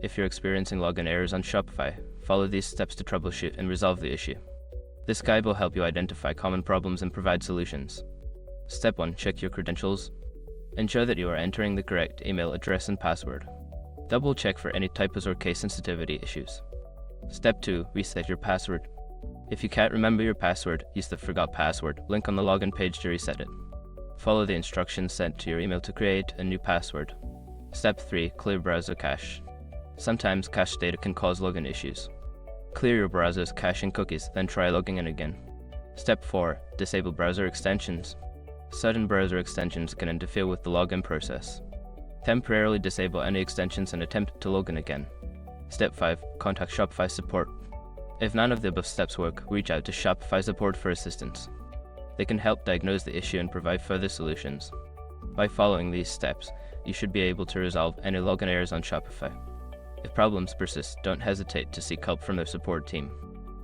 If you're experiencing login errors on Shopify, follow these steps to troubleshoot and resolve the issue. This guide will help you identify common problems and provide solutions. Step 1. Check your credentials. Ensure that you are entering the correct email address and password. Double check for any typos or case sensitivity issues. Step 2. Reset your password. If you can't remember your password, use the Forgot Password link on the login page to reset it. Follow the instructions sent to your email to create a new password. Step 3. Clear browser cache. Sometimes cache data can cause login issues. Clear your browser's cache and cookies, then try logging in again. Step 4. Disable browser extensions. Certain browser extensions can interfere with the login process. Temporarily disable any extensions and attempt to log in again. Step 5. Contact Shopify support. If none of the above steps work, reach out to Shopify support for assistance. They can help diagnose the issue and provide further solutions. By following these steps, you should be able to resolve any login errors on Shopify. If problems persist, don't hesitate to seek help from their support team.